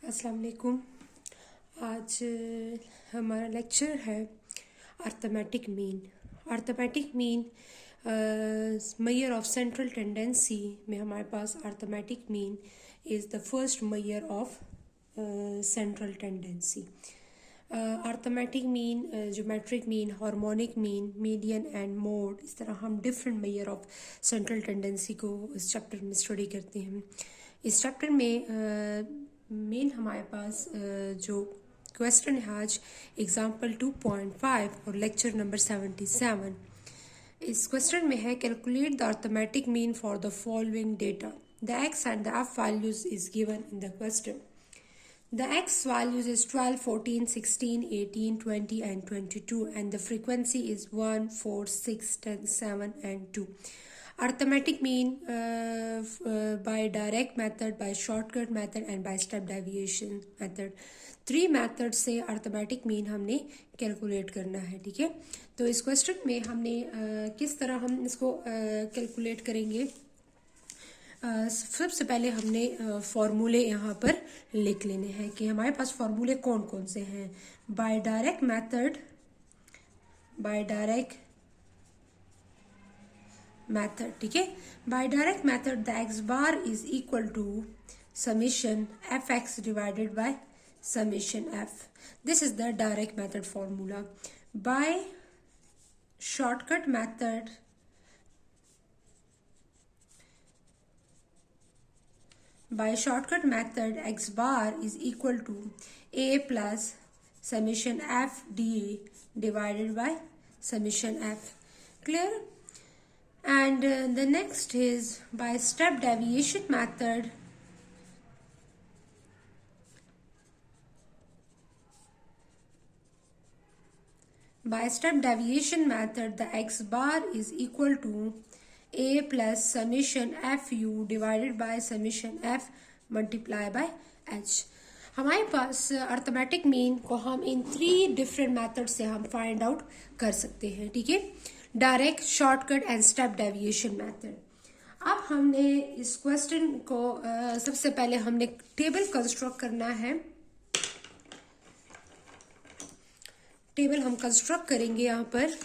अस्सलाम वालेकुम। आज हमारा लेक्चर है arithmetic mean. Arithmetic mean measure of central tendency में हमारे पास arithmetic mean is the first measure of central tendency. Arithmetic mean, geometric mean, harmonic mean, median and mode, इस तरह हम different measure of central tendency को इस chapter में study करते हैं। इस चैप्टर में मेन हमारे पास जो क्वेश्चन है आज एग्जाम्पल 2.5 और लेक्चर नंबर 77। इस क्वेश्चन में है calculate the arithmetic mean for the following data. The x and the F values is given in the question. The x values is 12, 14, 16, 18, 20 and 22 and the frequency is 1, 4, 6, 10, 7 and 2. Arithmetic mean by direct method, by shortcut method and by step deviation method. 3 methods से arithmetic mean हमने calculate करना है, ठीक है। तो इस question में हमने किस तरह हम इसको calculate करेंगे। सबसे पहले हमने फॉर्मूले यहाँ पर लिख लेने हैं कि हमारे पास फॉर्मूले कौन कौन से हैं। बाय डायरेक्ट मेथड, ठीक है। By direct method the X bar is equal to summation F X divided by summation F. This is the direct method formula. By shortcut method by shortcut method x bar is equal to a plus summation f dA divided by summation f. Clear? And the next is by step deviation method. By step deviation method the x bar is equal to a plus summation fu divided by summation f multiply by h। हमारे पास arithmetic mean को हम इन 3 different method से हम find out कर सकते हैं, ठीक है। Direct, shortcut and step deviation method. अब हमने इस क्वेश्चन को सबसे पहले हमने टेबल कंस्ट्रक्ट करना है। टेबल हम कंस्ट्रक्ट करेंगे यहाँ पर।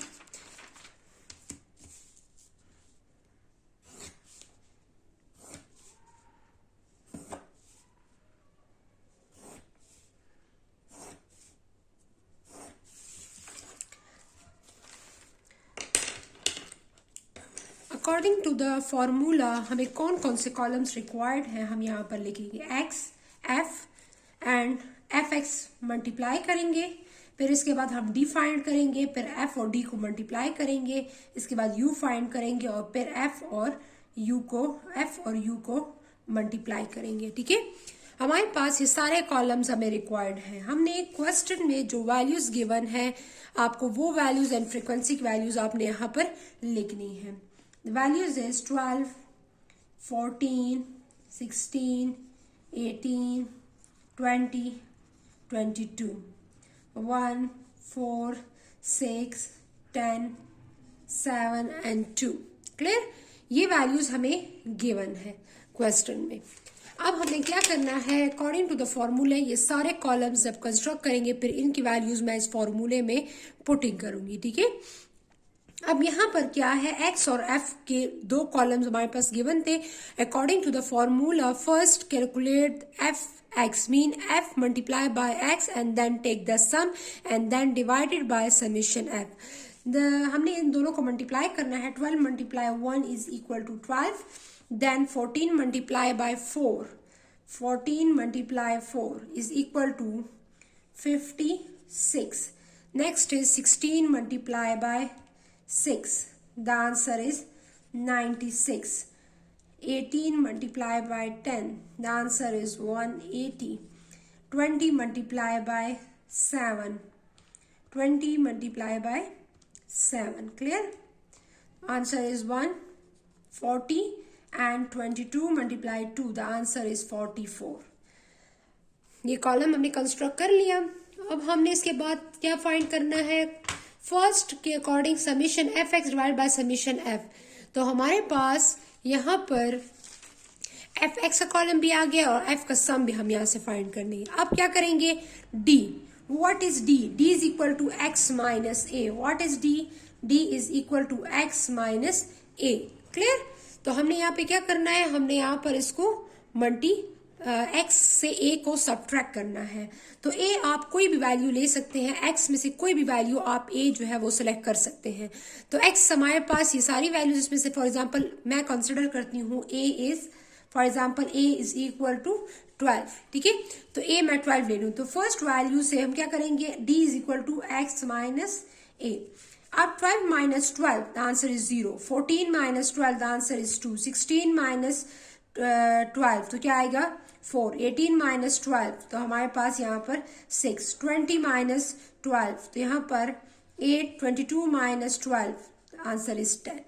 अकॉर्डिंग टू द फॉर्मूला हमें कौन कौन से कॉलम्स रिक्वायर्ड हैं हम यहाँ पर लिखेंगे। X, F and F x multiply करेंगे, फिर इसके बाद हम डी फाइंड करेंगे, फिर एफ और डी को मल्टीप्लाई करेंगे, इसके बाद यू फाइंड करेंगे और फिर एफ और यू को मल्टीप्लाई करेंगे, ठीक है। हमारे पास ये सारे कॉलम्स हमें रिक्वायर्ड हैं। हमने क्वेश्चन में जो वैल्यूज गिवन है आपको वो वैल्यूज एंड फ्रीक्वेंसी की वैल्यूज आपने यहाँ पर लिखनी है। The values is 12, 14, 16, 18, 20, 22, 1, 4, 6, 10, 7 and 2. Clear? ये वैल्यूज हमें गिवन है क्वेश्चन में। अब हमें क्या करना है, अकॉर्डिंग टू द फॉर्मूला ये सारे कॉलम्स जब कंस्ट्रक्ट करेंगे फिर इनकी वैल्यूज मैं इस फॉर्मूले में पुटिंग करूंगी, ठीक है। अब यहाँ पर क्या है, x और f के 2 कॉलम्स हमारे पास गिवन थे। According to the formula first calculate f x mean f multiply by x and then take the sum and then divided by summation f। हमने इन दोनों को मल्टीप्लाई करना है। 12 multiply 1 is equal to 12, then 14 multiply by 4, 14 multiply 4 is equal to 56। Next is 16 multiply by 6, the answer is 96. 18 multiplied by 10, the answer is 180. 20 multiplied by 7, 20 multiplied by 7, clear? Answer is 140 and 22 multiplied 2, the answer is 44. ये column हमने construct कर लिया। अब हमने इसके बाद क्या find करना है, फर्स्ट के according summation F x divide by summation F. तो हमारे पास यहाँ पर एफ एक्स का कॉलम भी आ गया और एफ का सम भी हम यहाँ से फाइंड करने हैं। अब क्या करेंगे, D, what is D, D is equal to X minus A, what is D, D is equal to X minus A, clear. तो हमने यहाँ पे क्या करना है, हमने यहाँ पर इसको एक्स से ए को सब्ट्रैक्ट करना है। तो ए आप कोई भी वैल्यू ले सकते हैं, एक्स में से कोई भी वैल्यू आप ए जो है वो सिलेक्ट कर सकते हैं। तो एक्स हमारे पास ये सारी वैल्यूज, इसमें से फॉर एग्जांपल मैं कंसिडर करती हूँ A is, for example A is equal to 12, ठीक है। तो ए मैं 12 ले लूँ, तो फर्स्ट वैल्यू से हम क्या करेंगे, D is equal to X minus A. अब 12 minus 12, the answer is 0. 14 minus 12, the answer is 2. 16 minus 12, तो क्या आएगा 4. 18 minus 12, तो हमारे पास यहाँ पर 6. 20 minus 12, तो यहाँ पर 8. 22 minus 12, आंसर इज 10,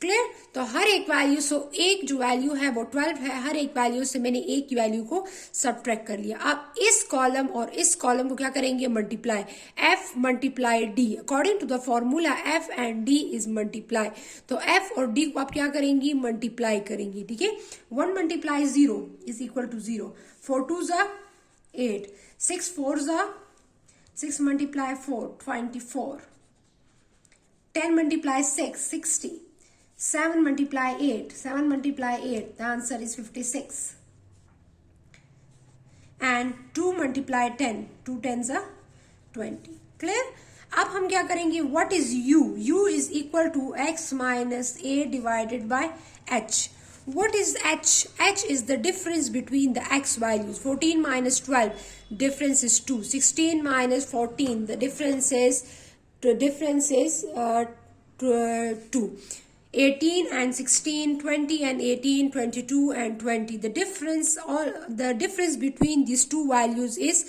क्लियर। तो हर एक वैल्यू, सो एक जो वैल्यू है वो 12 है, हर एक वैल्यू से मैंने एक की वैल्यू को सब्ट्रैक्ट कर लिया। अब इस कॉलम और इस कॉलम को क्या करेंगे, multiply, F multiply D, according to the formula F and D is multiply. तो एफ और डी को आप क्या करेंगी, मल्टीप्लाई करेंगी, ठीक है। 1 मल्टीप्लाई 0 इज इक्वल टू 0, 4 2 ज़ा 8, 6 4 ज़ा 6 multiply 4 24, 10 multiply 6 60, 7 multiply 8, 7 multiply 8, the answer is 56. And 2 multiply 10, 2 tens are 20. Clear? अब हम क्या करेंगे, what is u? u is equal to x minus a divided by h. What is h? h is the difference between the x values. 14 minus 12, difference is 2. 16 minus 14, the difference is 2. 18 and 16, 20 and 18, 22 and 20. The difference between these two values is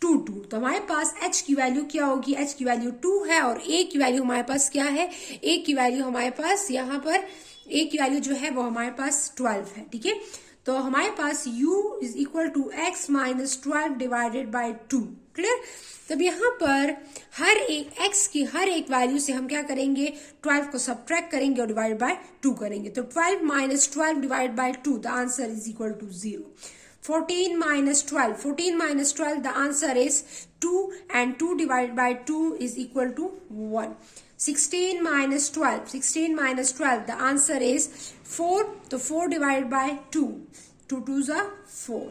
2. तो हमारे पास h की value क्या होगी, h की value 2 है और a की value हमारे पास क्या है, a की वैल्यू हमारे पास यहाँ पर a की वैल्यू जो है वो हमारे पास 12 है, ठीक है। तो हमारे पास u is equal to x minus 12 divided by 2, clear. तब यहाँ पर हर एक x की हर एक वैल्यू से हम क्या करेंगे, 12 को सब्ट्रैक्ट करेंगे और डिवाइड बाय 2 करेंगे। तो 12 minus 12 divide by 2, the answer is equal to 0. 14 minus 12, 14 minus 12, the answer is 2 and 2 divided by 2 is equal to 1. 16 minus 12, 16 minus 12, the answer is 4, so 4 divided by 2, 2 2s are 4.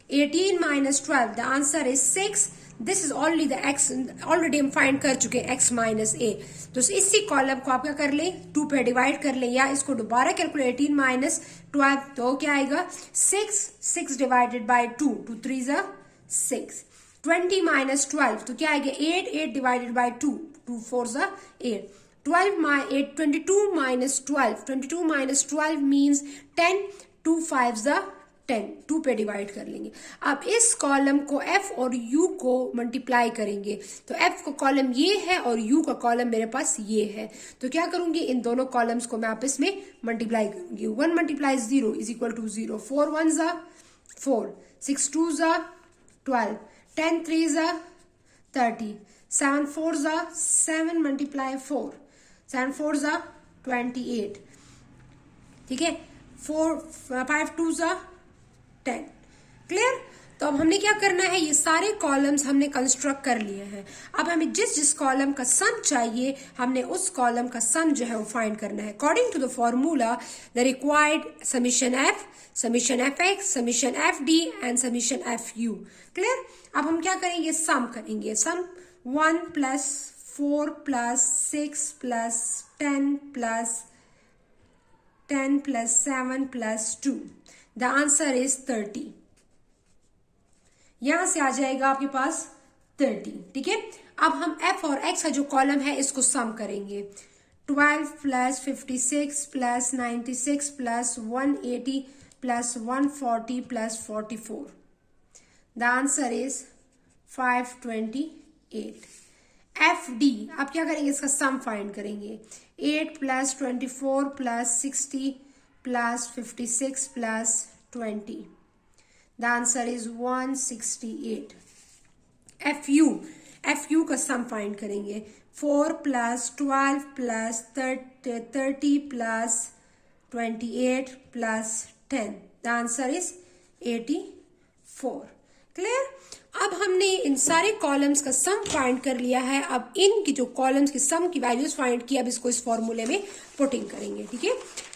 18 minus 12, the answer is 6. This is already the x, already हम find कर चुके हैं x minus ए। तो इसी column को आप क्या कर लें, 2 पे डिवाइड कर लें या इसको दोबारा कैलकुलेट, 18 माइनस 12, तो क्या आएगा 6, 6 डिवाइडेड बाय 2, 2 3 ज़ा 6। 20 माइनस 12, तो क्या आएगा 8, 8 डिवाइडेड बाय 2, 2 4 ज़ा 8। 22 माइनस 12, 22 माइनस 12 मीन्स 10, 2 5 ज़ा 10, 2 पे डिवाइड कर लेंगे। अब इस कॉलम को f और u को मल्टीप्लाई करेंगे, तो f का कॉलम ये है और u का कॉलम मेरे पास ये है। तो क्या करूंगी, इन दोनों कॉलम्स को मैं आप इसमें मल्टीप्लाई करूंगी। 1 मल्टीप्लाई 0 इज इक्वल टू 0, 4 1 ज़ा 4, 6 2 ज़ा 12, 10 3 ज़ा 30, 7 4 ज़ा 7 मल्टीप्लाई 4, 7 4 ज़ा 28, ठीक है। 5 2 ज़ा 10, क्लियर। तो अब हमने क्या करना है, ये सारे कॉलम्स हमने कंस्ट्रक्ट कर लिए हैं। अब हमें जिस जिस कॉलम का सम चाहिए, हमने उस कॉलम का सम जो है वो फाइंड करना है according to the formula the required summation F X, summation F D and summation F U, clear. अब हम क्या करेंगे, सम करेंगे। Sum 1 plus 4 plus 6 plus 10 plus 10 plus 7 plus 2, the answer is 30। यहां से आ जाएगा आपके पास 30, ठीक है। अब हम f और x का जो कॉलम है इसको सम करेंगे। 12 plus 56 plus 96 plus 180 plus 140 plus 44, the answer is 528। F D, अब क्या करेंगे, इसका सम फाइंड करेंगे। 8 plus 24 plus 60 plus 56 plus 20. The answer is 168. FU का सम फाइंड करेंगे। 4 plus 12 plus 30 plus 28 plus 10. The answer is 84। Clear. अब हमने इन सारे कॉलम्स का सम फाइंड कर लिया है। अब इनकी जो कॉलम्स की सम की वैल्यूज फाइंड की, अब इसको इस फॉर्मूले में पुटिंग करेंगे। ठीक है,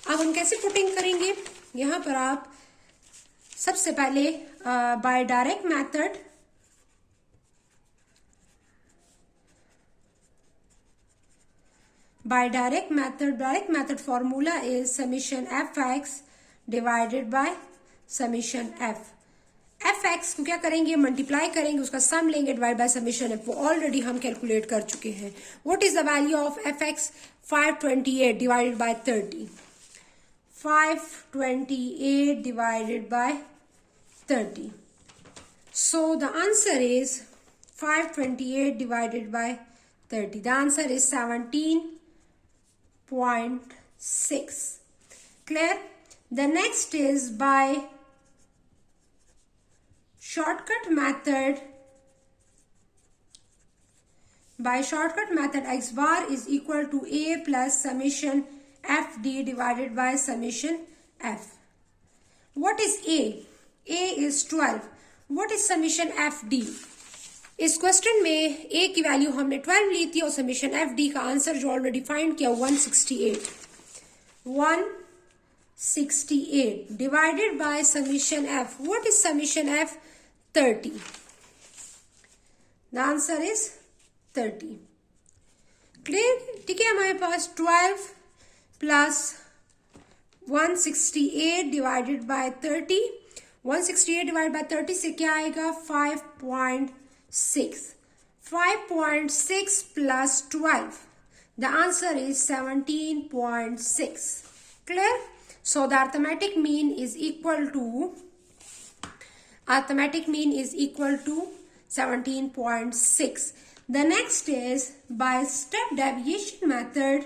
अब हम कैसे पुटिंग करेंगे, यहां पर आप सबसे पहले by direct method direct method formula is summation fx divided by summation fx को क्या करेंगे, मल्टीप्लाई करेंगे, उसका सम लेंगे, डिवाइड बाय समीशन f। वो ऑलरेडी हम कैलकुलेट कर चुके हैं। What is the value of fx? 528 divided by 30। 528 divided by 30. So the answer is 528 divided by 30. The answer is 17.6. Clear? The next is by shortcut method. By shortcut method, x bar is equal to a plus summation fd divided by summation f. What is a? A is 12. What is summation fd? इस question में a की value हमने 12 ली थी और summation fd का answer जो already find किया 168 divided by summation f. What is summation f? 30. The answer is 30. Clear? ठीक है, हमारे पास 12 plus 168 divided by 30। 168 divide by 30 से क्या आएगा? 5.6। 5.6 plus 12, the answer is 17.6। Clear? So the arithmetic mean is equal to 17.6. The next is by step deviation method.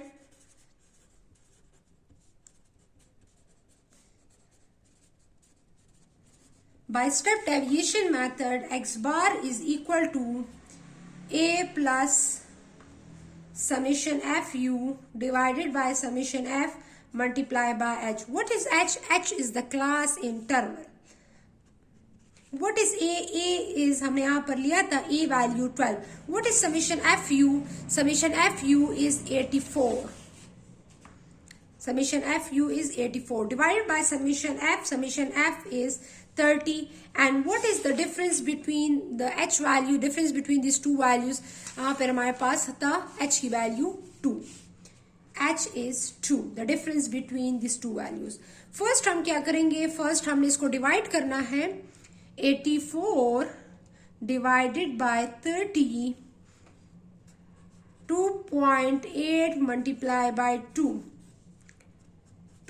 By step deviation method, x bar is equal to a plus summation fu divided by summation f multiplied by h. What is h? H is the class interval. What is a? A is हमने यहाँ पर लिया था a value 12. What is summation fu? Summation fu is 84. Summation fu is 84 divided by summation f. Summation f is 30. And what is the difference between the h value? Difference between these two values. यहाँ पर हमारे पास था h की value 2. h is 2. The difference between these two values. First हम क्या करेंगे? First हमने इसको divide करना है. 84 divided by 30, 2.8 multiplied by 2.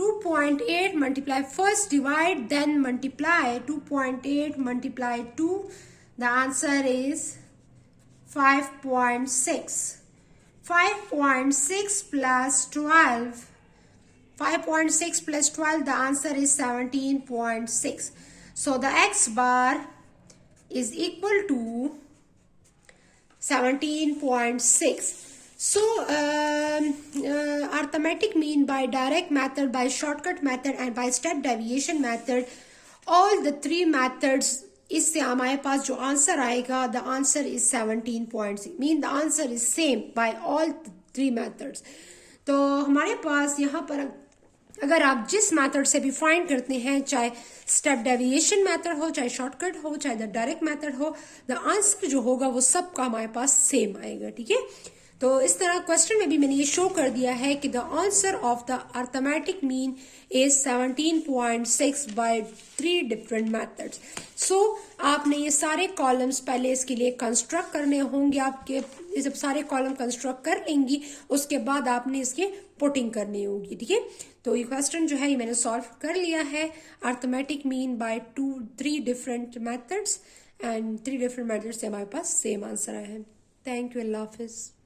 2.8 multiply, first divide then multiply. 2.8 multiply 2, the answer is 5.6. 5.6 plus 12, 5.6 plus 12, the answer is 17.6. So the x bar is equal to 17.6. So arithmetic mean by direct method, by shortcut method and by step deviation method, all the three methods, इससे हमारे पास जो answer आएगा, the answer is 17.6. mean the answer is same by all three methods. तो हमारे पास यहाँ पर अगर आप जिस मेथड से भी फाइंड करते हैं, चाहे स्टेप डेविएशन मेथड हो, चाहे शॉर्टकट हो, चाहे द डायरेक्ट मेथड हो, द आंसर जो होगा वो सबका हमारे पास सेम आएगा। ठीक है, तो इस तरह क्वेश्चन में भी मैंने ये शो कर दिया है कि the answer of the arithmetic mean is 17.6 by 3 different methods. So आपने ये सारे कॉलम्स पहले इसके लिए कंस्ट्रक्ट करने होंगे। आपके जब सारे कॉलम कंस्ट्रक्ट कर लेंगी उसके बाद आपने इसके पुटिंग करनी होगी। ठीक है, तो ये क्वेश्चन जो है ये मैंने सॉल्व कर लिया है। Arithmetic mean by 3 different methods and 3 different methods से हमारे पास सेम आंसर आया है। Thank you, Allah Hafiz.